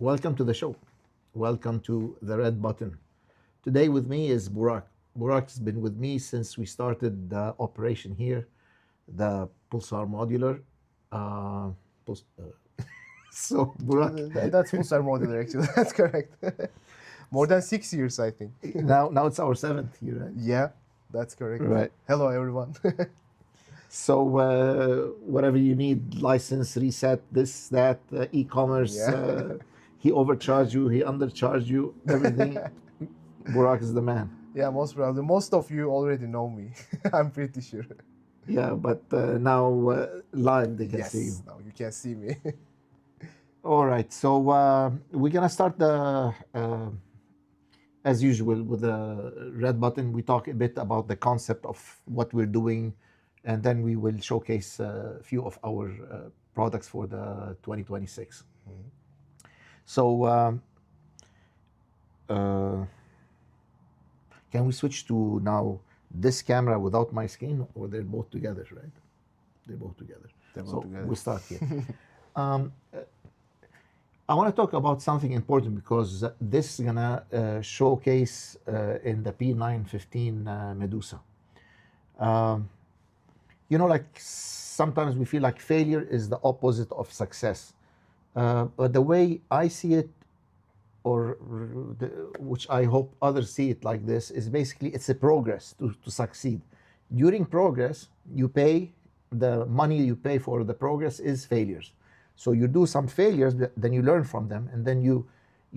Welcome to the show. Welcome to the red button. Today with me is Burak. Burak's been with me since we started the operation here, the Pulsar Modular. Uh, Puls- uh, so Burak, That's Pulsar Modular, actually. That's correct. More than 6 years, I think. now it's our seventh year, right? Yeah, that's correct. Right. Hello, everyone. So whatever you need, license, reset, this, that, e-commerce, Yeah. he overcharged you, he undercharged you, everything. Burak is the man. Yeah, most probably. Most of you already know me. I'm pretty sure. Yeah, but now live they can see you. Yes, now you can see me. All right, so we're gonna start as usual with the red button. We talk a bit about the concept of what we're doing, and then we will showcase a few of our products for the 2026. So can we switch to now this camera without my screen, or they're both together, right? They're both together. They're both So together. we start here. I want to talk about something important because this is gonna showcase in the P915 Medusa. You know, like sometimes we feel like failure is the opposite of success. But the way I see it, or which I hope others see it like this, is basically it's a progress to succeed. During progress, you pay, the money you pay for the progress is failures. So you do some failures, then you learn from them, and then you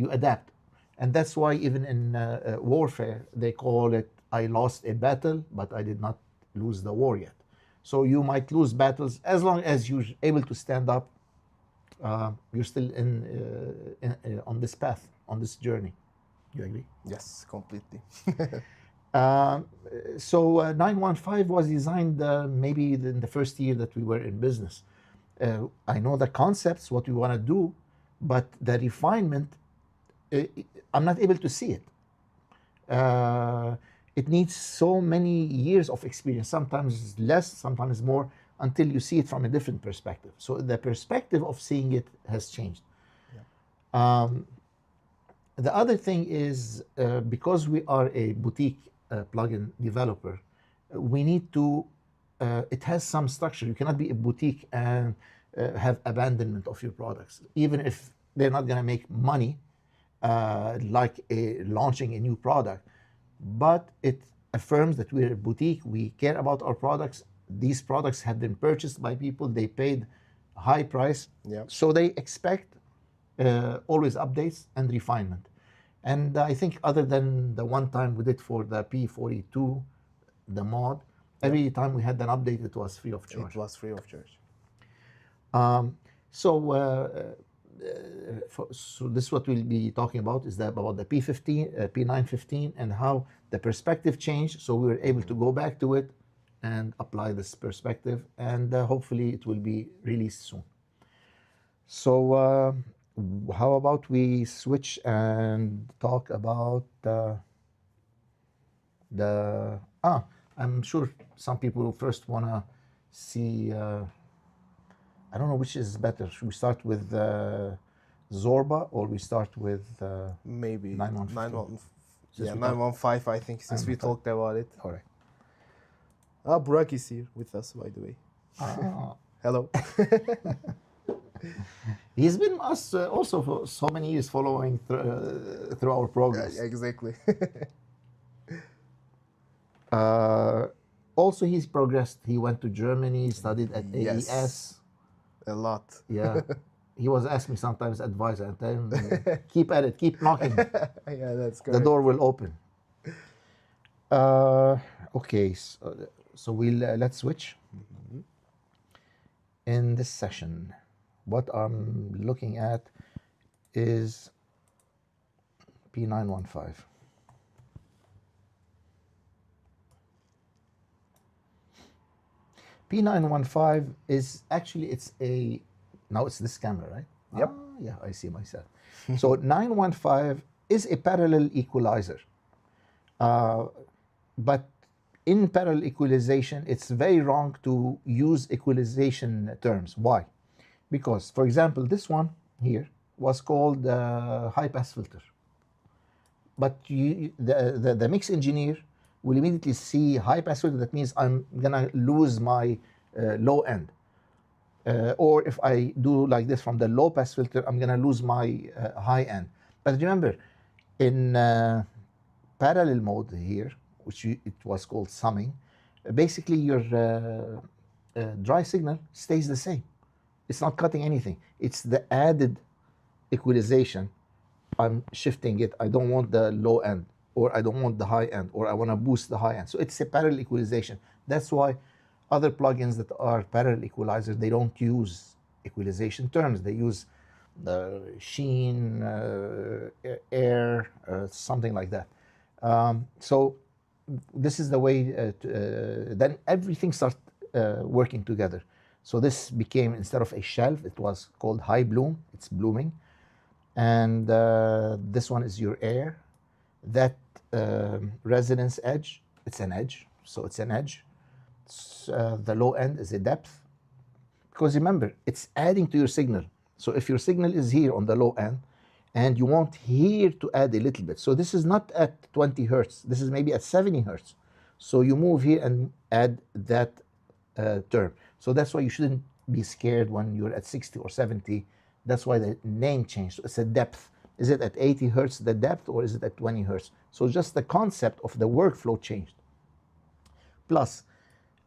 adapt. And that's why even in warfare, they call it, I lost a battle, but I did not lose the war yet. So you might lose battles, as long as you're able to stand up, you're still on this path, on this journey. You agree? Yes, completely. So 915 was designed maybe in the first year that we were in business. I know the concepts, what we want to do, but the refinement, I'm not able to see it. It needs so many years of experience, sometimes less, sometimes more, until you see it from a different perspective. So the perspective of seeing it has changed. Yeah. The other thing is, because we are a boutique plugin developer, we need to, it has some structure. You cannot be a boutique and have abandonment of your products, even if they're not going to make money, like launching a new product. But it affirms that we're a boutique, we care about our products. These products have been purchased by people, they paid a high price. Yeah. So they expect always updates and refinement. And I think other than the one time we did for the P42, the mod, every time we had an update, it was free of charge. It was free of charge. So this is what we'll be talking about, is that about the P15, P915, and how the perspective changed. So we were able to go back to it and apply this perspective, and hopefully it will be released soon. So how about we switch and talk about I'm sure some people first want to see, I don't know which is better. Should we start with Zorba, or we start with Maybe 915? Yeah, 915, I think, since we 915. talked about it. All right. Burak is here with us, by the way. Hello. He's been us also for so many years, following through our progress. Yeah, exactly. Also, he's progressed. He went to Germany, studied at Yes. AES. A lot. Yeah. He was asking me sometimes advice, and tell him, keep at it, keep knocking. Yeah, that's The correct. door will open. Okay, so we'll let's switch. In this session, what I'm looking at is P915. P915 is actually, now it's this camera, right? Yep. Yeah, I see myself. So 915 is a parallel equalizer. But in parallel equalization, it's very wrong to use equalization terms. Why? Because, for example, this one here was called high pass filter. But the mix engineer will immediately see high pass filter. That means I'm gonna lose my low end. Or if I do like this from the low pass filter, I'm gonna lose my high end. But remember, in parallel mode here, which it was called summing, basically your dry signal stays the same. It's not cutting anything. It's the added equalization. I'm shifting it. I don't want the low end, or I don't want the high end, or I want to boost the high end. So it's a parallel equalization. That's why other plugins that are parallel equalizers, they don't use equalization terms. They use sheen, air, something like that. So this is the way, then everything starts working together. So this became, instead of a shelf, it was called high bloom. It's blooming. And this one is your air. That resonance edge, it's an edge. So it's an edge. The low end is a depth. Because remember, it's adding to your signal. So if your signal is here on the low end, and you want here to add a little bit. So this is not at 20 hertz. This is maybe at 70 hertz. So you move here and add that term. So that's why you shouldn't be scared when you're at 60 or 70. That's why the name changed. So it's a depth. Is it at 80 hertz, the depth, or is it at 20 hertz? So just the concept of the workflow changed. Plus,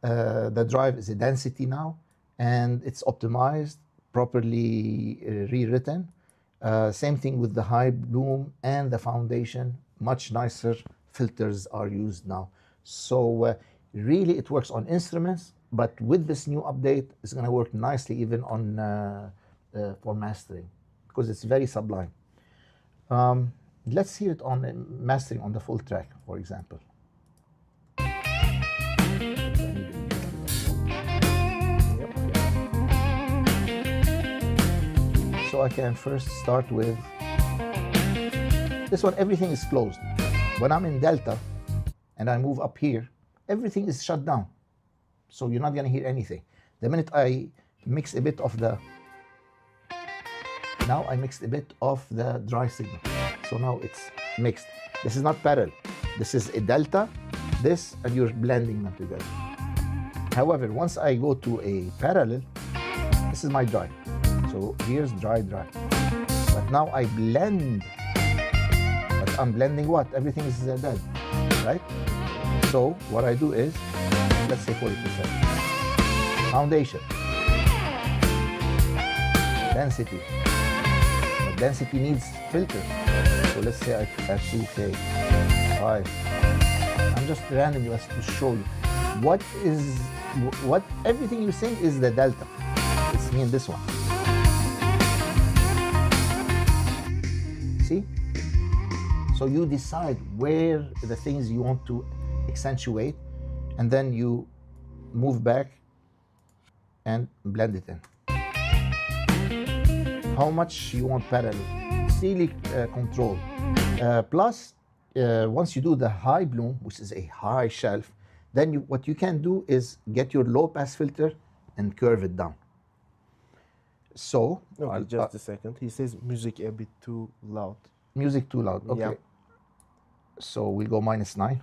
the drive is a density now, and it's optimized, properly rewritten. Same thing with the high bloom and the foundation. Much nicer filters are used now. So really it works on instruments, but with this new update, it's going to work nicely even on for mastering, because it's very sublime. Let's hear it on mastering on the full track, for example. So I can first start with this one. Everything is closed. When I'm in delta and I move up here, everything is shut down. So you're not going to hear anything. The minute I mix a bit of the, now I mixed a bit of the dry signal. So now it's mixed. This is not parallel. This is a delta, this, and you're blending them together. However, once I go to a parallel, this is my dry. So here's dry, dry. But now I blend. But I'm blending what? Everything is dead, right? So what I do is, let's say 40%. Foundation. Density. But density needs filter. So let's say I have 2K, 5. I'm just randomly to show you. What everything you're saying is the delta. It's me and this one. See? So you decide where the things you want to accentuate, and then you move back and blend it in. How much you want parallel? It's really controlled. Plus, once you do the high bloom, which is a high shelf, then what you can do is get your low pass filter and curve it down. So, okay, just a second. He says music a bit too loud. Music too loud. Okay. Yeah. So we'll go -9.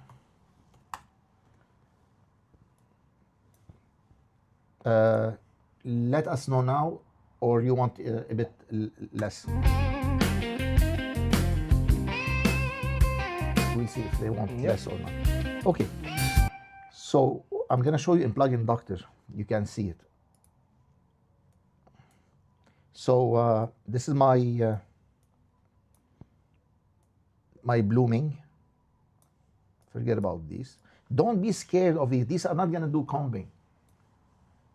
Let us know now, or you want a bit less. We'll see if they want less or not. Okay. So I'm going to show you in plugin Doctor. You can see it. So this is my my blooming. Forget about these. Don't be scared of these. These are not going to do combing.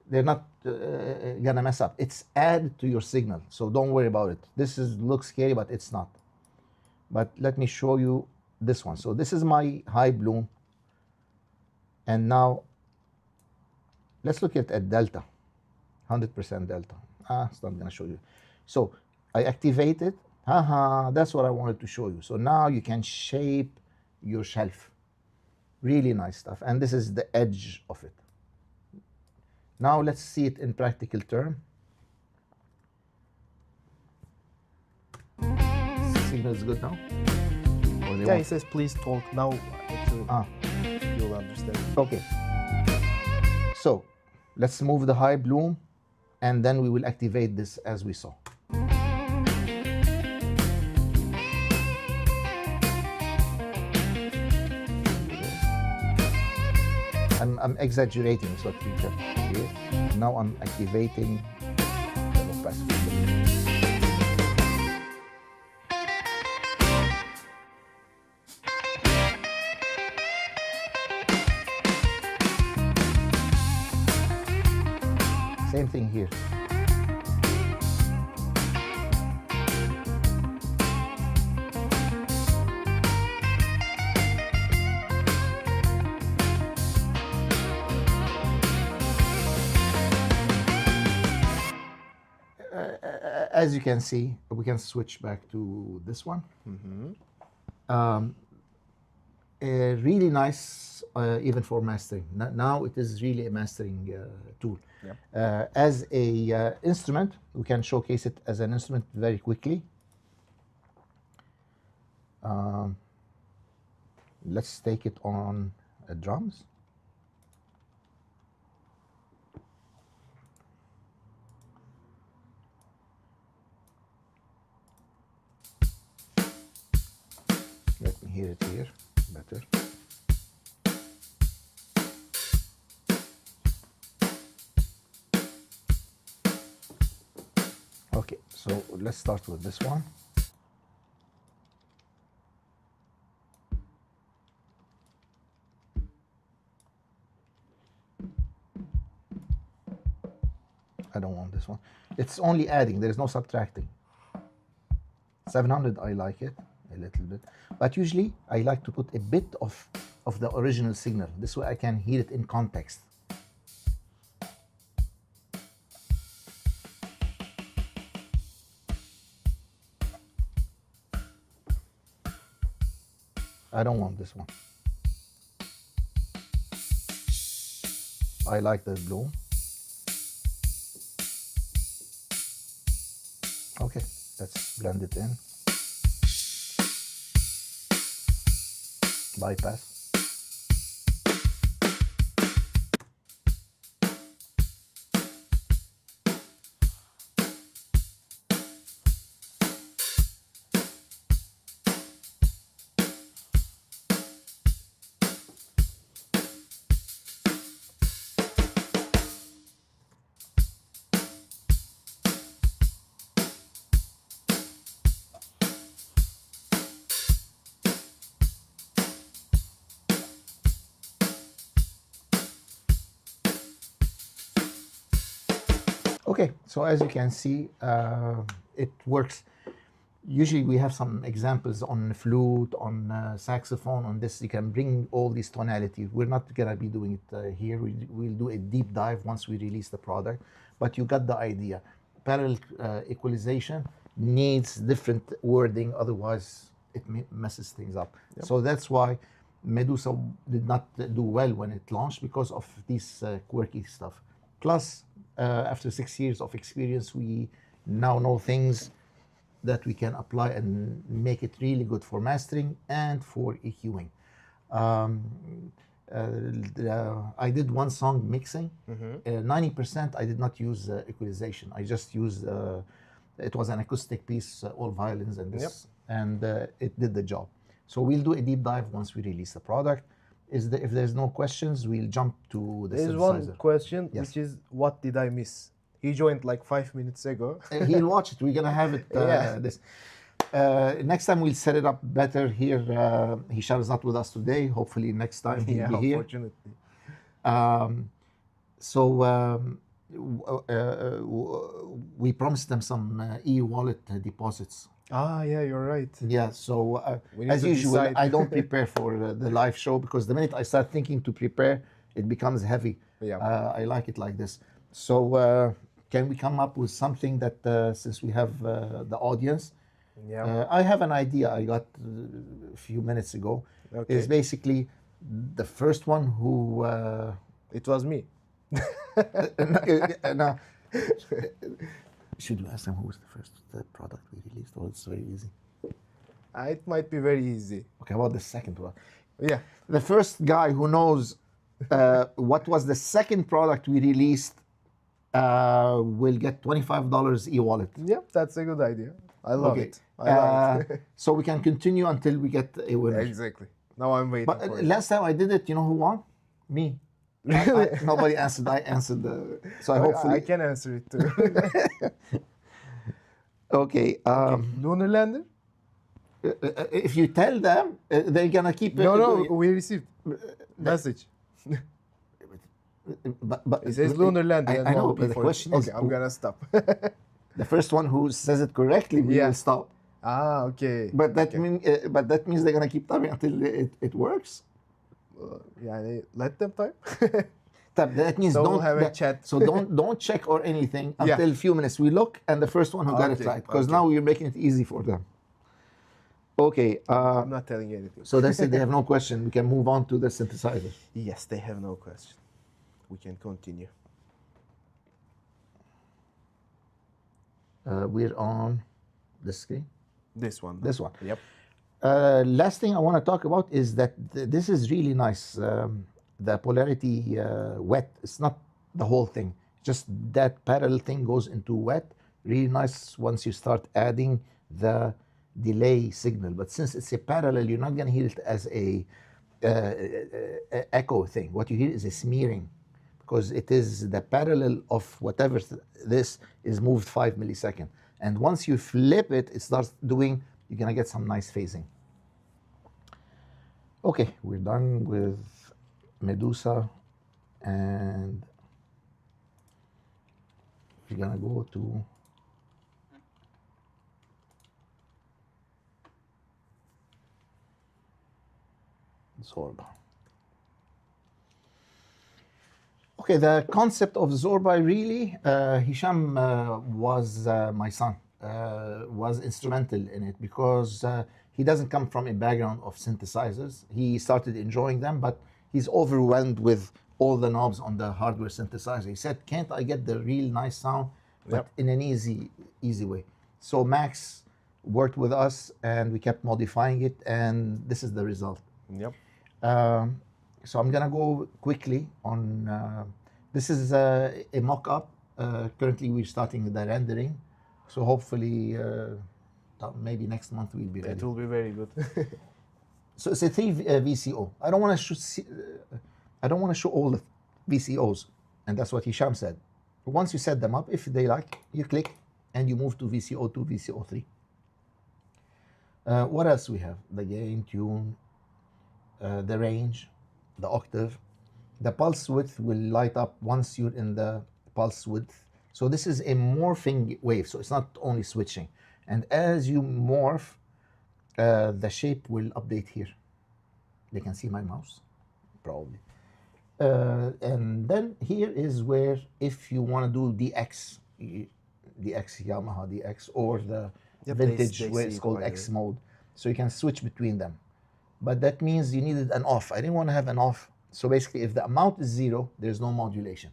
They're not going to mess up. It's add to your signal. So don't worry about it. This looks scary, but it's not. But let me show you this one. So this is my high bloom. And now let's look at delta. 100% delta. It's not going to show you. So I activate it. That's what I wanted to show you. So now you can shape your shelf. Really nice stuff. And this is the edge of it. Now let's see it in practical term. signal is good now? Or they Yeah, he want- says please talk now. Actually, you'll understand. Okay. So let's move the high bloom, and then we will activate this as we saw. I'm exaggerating, so we can hear. Now I'm activating the low pass filter. Same thing here. As you can see, we can switch back to this one. Really nice, even for mastering. Now it is really a mastering tool. As a instrument, we can showcase it as an instrument very quickly. Let's take it on drums. Let me hear it here better. Okay, so let's start with this one. I don't want this one. It's only adding, there is no subtracting. 700, I like it a little bit. But usually, I like to put a bit of the original signal. This way I can hear it in context. I don't want this one. I like the bloom. Okay, let's blend it in. Bypass. Okay, so as you can see, it works. Usually we have some examples on flute, on saxophone, on this. You can bring all these tonalities. We're not gonna be doing it here. We'll do a deep dive once we release the product, but you got the idea. Parallel equalization needs different wording, otherwise it messes things up. So that's why Medusa did not do well when it launched, because of this quirky stuff. Plus, after 6 years of experience, we now know things that we can apply and make it really good for mastering and for EQing. I did one song mixing. 90% I did not use equalization. I just used, it was an acoustic piece, all violins and this, and it did the job. So we'll do a deep dive once we release the product. If there's no questions, we'll jump to the There's synthesizer. one question, Yes. which is, what did I miss? He joined like 5 minutes ago. He'll watch it. We're gonna have it. This next time we'll set it up better here. Hisham is not with us today. Hopefully next time he'll be here. Unfortunately. We promised them some e-wallet deposits. Ah, yeah, you're right. Yeah. So We need as to usual, decide. I don't prepare for the live show, because the minute I start thinking to prepare, it becomes heavy. Yeah. I like it like this. So can we come up with something that, since we have the audience, Yeah. I have an idea I got a few minutes ago. Okay. It's basically the first one who. It was me. No. Should we ask them who was the first product we released? Oh, it's very easy. It might be very easy. Okay, about the second one. Yeah. The first guy who knows what was the second product we released will get $25 e-wallet. Yep, that's a good idea. I love Okay. it. I love it. So we can continue until we get a winner. Exactly. Now I'm waiting But for it. last time I did it, you know who won? Me. Nobody answered. I answered the. So hopefully. I can answer it too. Okay. Lunar lander? If you tell them, they're gonna keep. No, we received message. But It says lunar lander. I know, but the question is, okay, I'm gonna stop. the first one who says it correctly will stop. Okay. But that means they're gonna keep timing until it works. Yeah, let them type. That means So don't we'll have a chat. So don't check or anything until a few minutes. We look and the first one who got it Okay, right, because okay. now we're making it easy for them. Okay. I'm not telling anything. So they said they have no question. We can move on to the synthesizer. Yes, they have no question. We can continue. We're on the screen. This one. This one. Yep. Last thing I want to talk about is that this is really nice. The polarity wet. It's not the whole thing. Just that parallel thing goes into wet. Really nice once you start adding the delay signal. But since it's a parallel, you're not going to hear it as a echo thing. What you hear is a smearing, because it is the parallel of whatever this is moved 5 milliseconds. And once you flip it, it starts doing, you're gonna get some nice phasing. Okay, we're done with Medusa, and we're gonna go to Zorba. Okay, the concept of Zorba really, Hisham was my son, was instrumental in it, because he doesn't come from a background of synthesizers. He started enjoying them, but he's overwhelmed with all the knobs on the hardware synthesizer. He said, can't I get the real nice sound, but in an easy way? So Max worked with us and we kept modifying it, and this is the result. Yep. So I'm gonna go quickly on, this is a mock-up. Currently we're starting the rendering. So hopefully, maybe next month we'll be ready. It will be very good. So it's a 3 VCO. I don't want to show all the VCOs, and that's what Hisham said. Once you set them up, if they like, you click and you move to VCO 2, VCO 3. What else we have? The gain, tune, the range, the octave. The pulse width will light up once you're in the pulse width. So this is a morphing wave, so it's not only switching. And as you morph, the shape will update here. They can see my mouse, probably. And then here is where, if you want to do DX, Yamaha DX, or the vintage, where it's called X mode. So you can switch between them. But that means you needed an off. I didn't want to have an off. So basically, if the amount is 0, there's no modulation.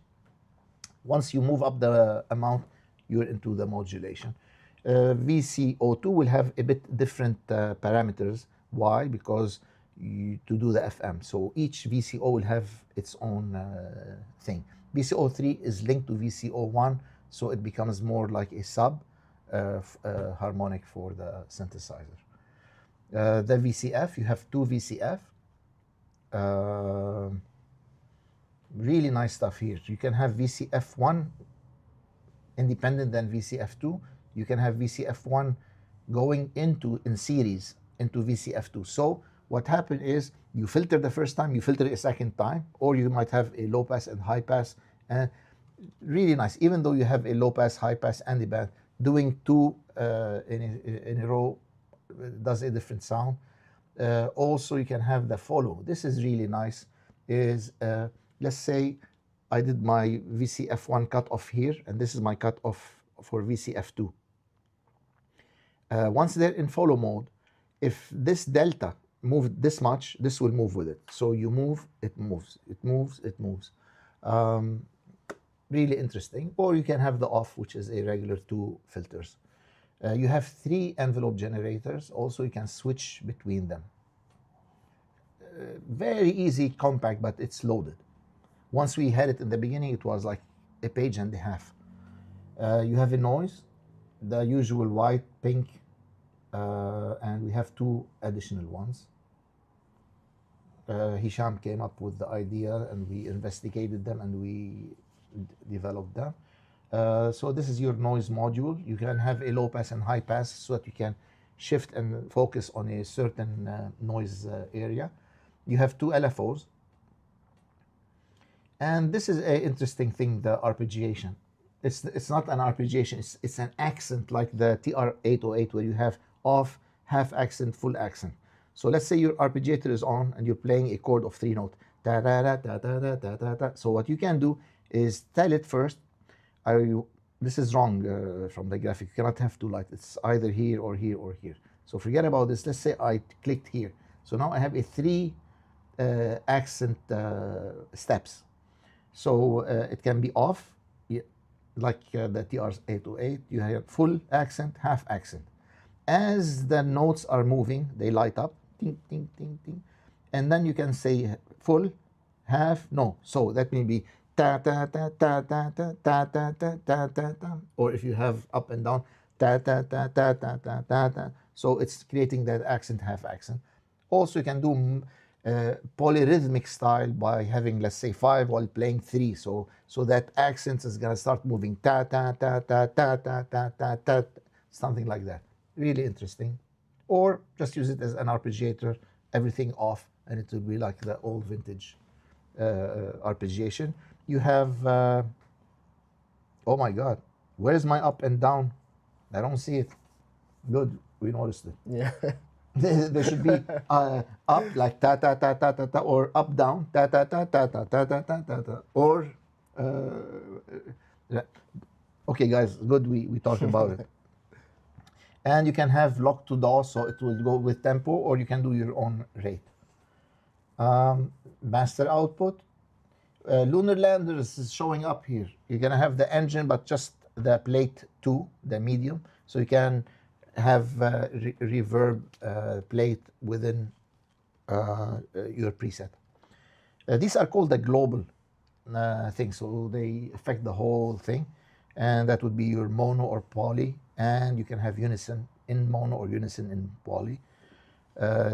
Once you move up the amount, you're into the modulation. VCO2 will have a bit different parameters. Why? Because to do the FM. So each VCO will have its own thing. VCO3 is linked to VCO1, so it becomes more like a sub harmonic for the synthesizer. The VCF, you have 2 VCF. Really nice stuff here. You can have VCF1 independent than VCF2. You can have VCF1 going in series into VCF2. So what happened is you filter the first time, you filter it a second time, or you might have a low pass and high pass. And really nice. Even though you have a low pass, high pass, and a band, doing 2 in a row does a different sound. Also, you can have the follow. This is really nice. Let's say I did my VCF1 cutoff here, and this is my cutoff for VCF2. Once they're in follow mode, if this delta moved this much, this will move with it. So you move, it moves, it moves, it moves. Really interesting. Or you can have the off, which is a regular 2 filters. You have 3 envelope generators. Also, you can switch between them. Very easy, compact, but it's loaded. Once we had it in the beginning, it was like a page and a half. You have a noise, the usual white, pink, and we have 2 additional ones. Hisham came up with the idea, and we investigated them, and we developed them. So this is your noise module. You can have a low pass and high pass so that you can shift and focus on a certain noise area. You have 2 LFOs. And this is an interesting thing, the arpeggiation. It's not an arpeggiation, it's an accent like the TR-808 where you have off, half accent, full accent. So let's say your arpeggiator is on and you're playing a chord of 3 notes. Da, da, da, da, da, da, da, da, da. So what you can do is tell it first. This is wrong from the graphic. You cannot have 2 lights. It's either here or here or here. So forget about this. Let's say I clicked here. So now I have a 3 accent steps. So it can be off, like the TR-808. You have full accent, half accent. As the notes are moving, they light up, ting, ting, ting, ting. And then you can say full, half, no. So that may be ta ta ta ta ta ta ta ta ta ta ta ta. Or if you have up and down, ta ta ta ta ta ta ta ta. So it's creating that accent, half accent. Also, you can do polyrhythmic style by having, let's say, 5 while playing 3. So that accent is gonna start moving ta ta ta ta ta ta ta ta ta, something like that. Really interesting. Or just use it as an arpeggiator, everything off, and it will be like the old vintage arpeggiation. You have, oh my God, where's my up and down? I don't see it. Good, we noticed it. Yeah. There should be up like ta ta ta ta ta ta, or up down ta ta ta ta ta ta ta ta ta ta, or okay, guys, good. We talked about it. And you can have lock to DAW, so it will go with tempo, or you can do your own rate. Master output. Lunar Lander is showing up here. You're gonna have the engine, but just the plate 2, the medium, so you can have reverb plate within your preset. These are called the global things, so they affect the whole thing, and that would be your mono or poly, and you can have unison in mono or unison in poly.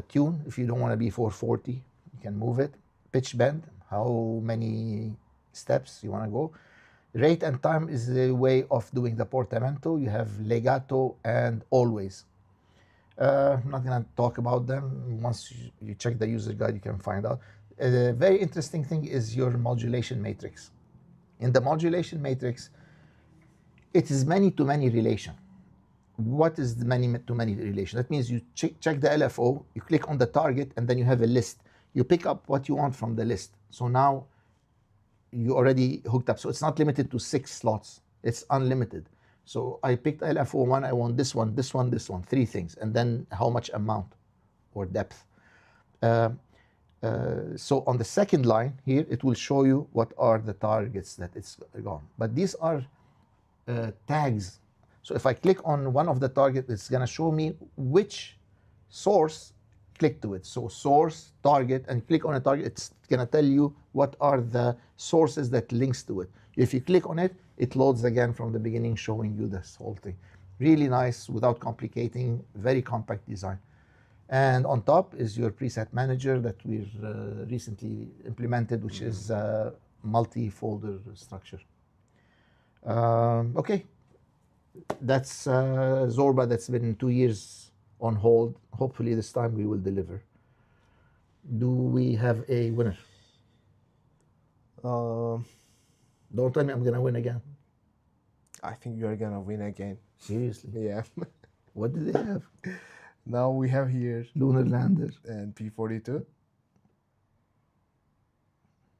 Tune, if you don't want to be 440, you can move it. Pitch bend, how many steps you want to go. Rate and time is a way of doing the portamento. You have legato and always. I'm not going to talk about them. Once you check the user guide, you can find out. A very interesting thing is your modulation matrix. In the modulation matrix, it is many-to-many relation. What is the many-to-many relation? That means you check the LFO, you click on the target, and then you have a list. You pick up what you want from the list. So now you already hooked up. So it's not limited to 6 slots. It's unlimited. So I picked LFO 1, I want this one, this one, this one, 3 things. And then how much amount or depth. So on the second line here, it will show you what are the targets that it's gone. But these are tags. So if I click on one of the targets, it's going to show me which source click to it. So source, target, and click on a target, it's going to tell you what are the sources that links to it. If you click on it, it loads again from the beginning, showing you this whole thing. Really nice, without complicating, very compact design. And on top is your preset manager that we've recently implemented, which is a multi-folder structure. Okay, that's Zorba that's been 2 years on hold. Hopefully this time we will deliver. Do we have a winner? Don't tell me I'm gonna win again. I think you're gonna win again. Seriously? Yeah. What do they have? Now we have here Lunar Lander and P42.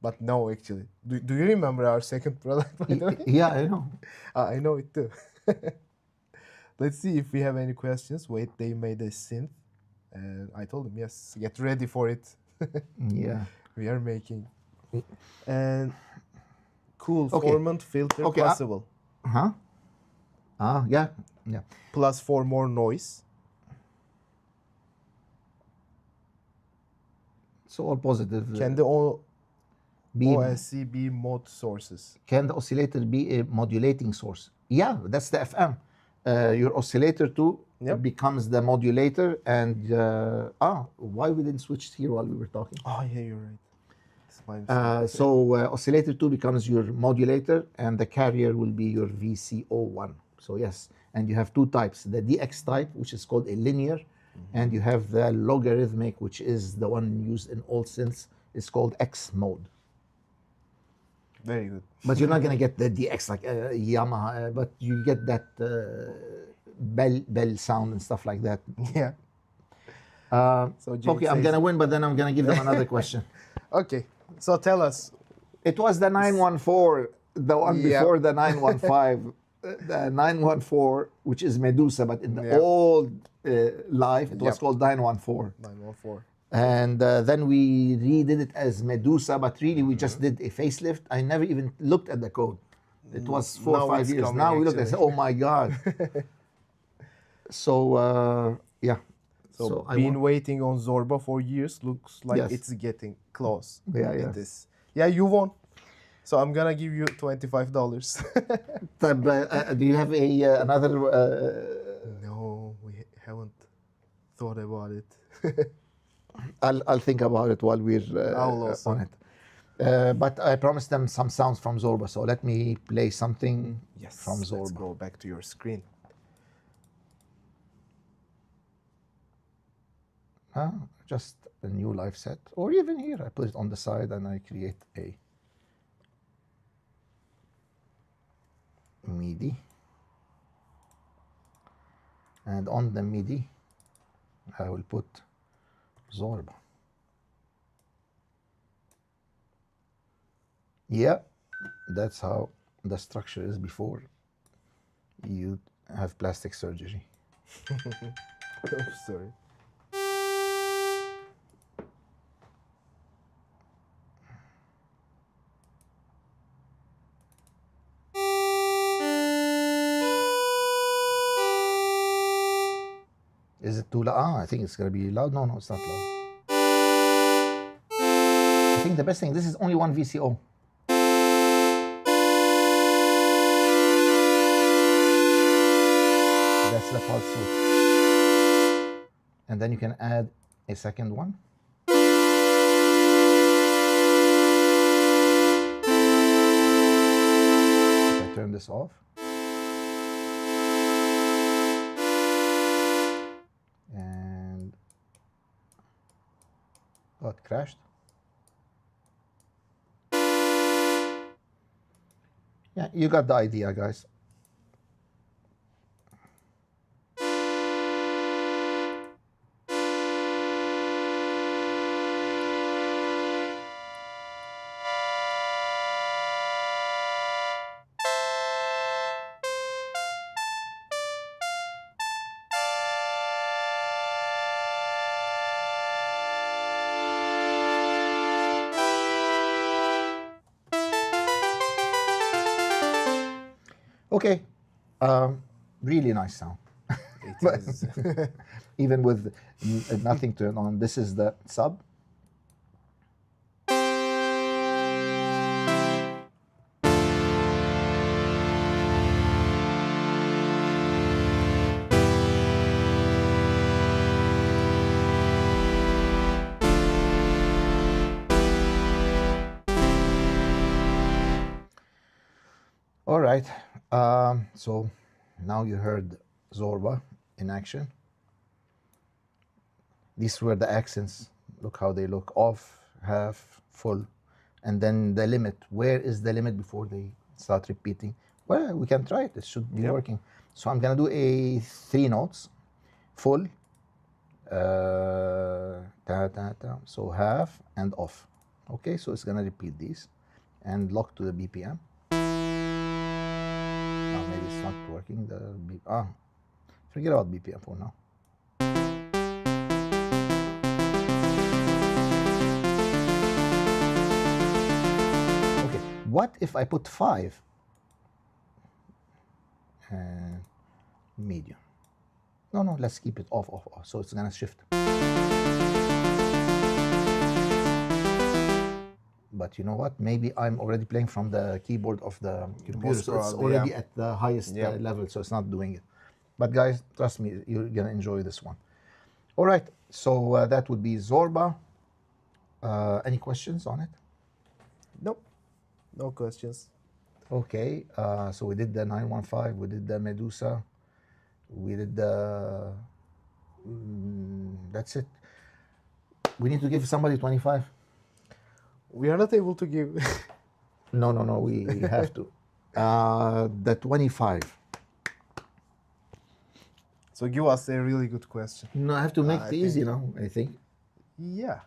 But no, actually. Do you remember our second product, by the way? Yeah, I know. I know it too. Let's see if we have any questions. Wait, they made a synth. And I told them, yes, get ready for it. Yeah. We are making. And cool, Okay. formant filter Okay, possible. Yeah. Yeah. Plus 4 more noise. So all positive. Can the be OSC be mod sources? Can the oscillator be a modulating source? Yeah, that's the FM. Your oscillator too Yep. becomes the modulator, and why we didn't switch here while we were talking? Oh yeah, you're right. It's my mistake. So oscillator 2 becomes your modulator, and the carrier will be your VCO1. So yes, and you have two types: the DX type, which is called a linear, and you have the logarithmic, which is the one used in all synths. It's called X mode. Very good. But you're not going to get the DX like Yamaha, but you get that bell sound and stuff like that. Yeah. So James Okay, I'm says- going to win, but then I'm going to give them another question. Okay. So tell us. It was the 914, the one Yeah. before the 915. The 914, which is Medusa, but in the Yeah. old life, it was Yep. called 914. 914. And then we redid it as Medusa, but really we just did a facelift. I never even looked at the code. It was 4 Now or 5 it's years. coming, Now we look and say, actually. oh my God. So, yeah. So, I been want- waiting on Zorba for years. Looks like Yes. it's getting close. Yeah, in yeah. This. Yeah, you won. So I'm gonna give you $25. Do you have another? No, we haven't thought about it. I'll think about it while we're I'll also. on it. But I promised them some sounds from Zorba, so let me play something Yes. from Let's Zorba. go back to your screen. Just a new live set, or even here, I put it on the side and I create a MIDI. And on the MIDI, I will put Zorba. Yeah, that's how the structure is before you have plastic surgery. Oh, sorry. Is it too loud? I think it's gonna be loud. No, it's not loud. I think the best thing, this is only one VCO. That's the pulse switch. And then you can add a second one. If I turn this off. And oh, it crashed. Yeah, you got the idea, guys. Okay, really nice sound. It is. Even with nothing turned on. This is the sub. All right, so now you heard Zorba in action. These were the accents. Look how they look: off, half, full, and then the limit. Where is the limit before they start repeating? Well, we can try it. It should be Yep. working. So I'm gonna do a 3 notes, full, ta ta ta. So half and off. Okay, so it's gonna repeat these, and lock to the BPM. Maybe it's not working. Forget about BPM for now. Okay, what if I put 5? And medium. No, let's keep it off. So it's gonna shift. But you know what? Maybe I'm already playing from the keyboard of the computer, Most so it's probably, already yeah. at the highest Yeah. level, so it's not doing it. But guys, trust me, you're gonna enjoy this one. All right, so that would be Zorba. Any questions on it? Nope. No questions. Okay, so we did the 915, we did the Medusa, we did the. That's it. We need to give somebody 25. We are not able to give. No, we have to. The 25. So give us a really good question. No, I have to make I it easy think- now, I think. Yeah.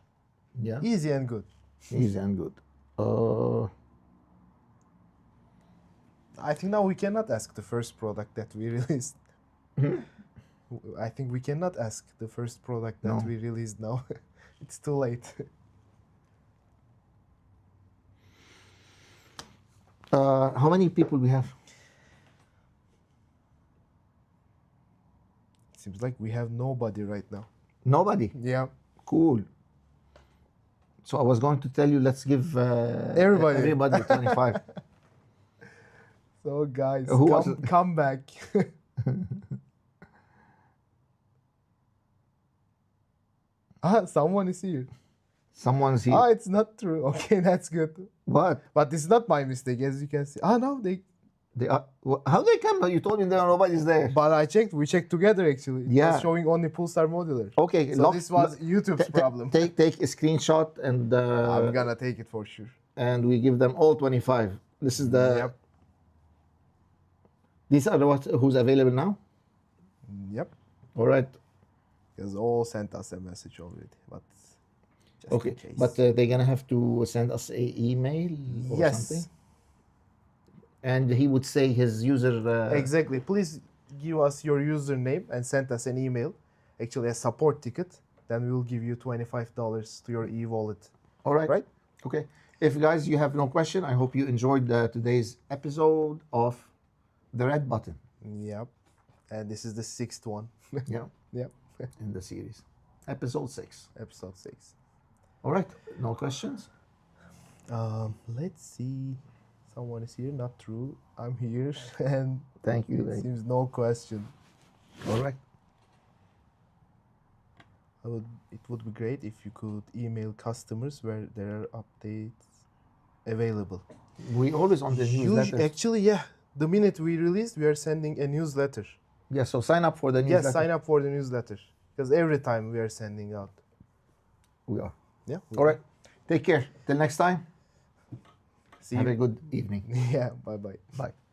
Yeah, Easy and good. easy and good. I think now we cannot ask the first product that we released. I think we cannot ask the first product that No. we released now. It's too late. How many people we have? Seems like we have nobody right now. Nobody. Yeah. Cool. So I was going to tell you, let's give Everybody. 25. So guys, Who was it? come back. Someone is here. Someone's here. It's not true. Okay, that's good. What? But it's not my mistake, as you can see. No, They are. How they come? You told me there nobody's there. But I checked. We checked together actually. It Yeah. was showing only Pulsar Modular. Okay. So this was YouTube's problem. Take a screenshot and I'm gonna take it for sure. and we give them all 25. This is the. Yep. These are who's available now. Yep. All right. Because all sent us a message already. But just Okay. in case. But they're gonna have to send us a email or yes. something. And he would say his user. Exactly. Please give us your username and send us an email. Actually, a support ticket. Then we will give you $25 to your e-wallet. All right. Right? Okay. If guys you have no question, I hope you enjoyed today's episode of the red button. Yep. And this is the 6th one. Yeah. Yep. In the series, episode 6. Episode 6. All right. No questions. Let's see. Someone is here. Not true. I'm here. And Thank you. it seems no question. All right. It would be great if you could email customers where there are updates available. We always on the newsletter. Actually, yeah. The minute we released, we are sending a newsletter. Yeah. So sign up for the newsletter. Yes, sign up for the newsletter. Because every time we are sending out. We are. Yeah. All right. Take care. Till next time. See Have you. a good evening. Yeah, bye-bye. Bye.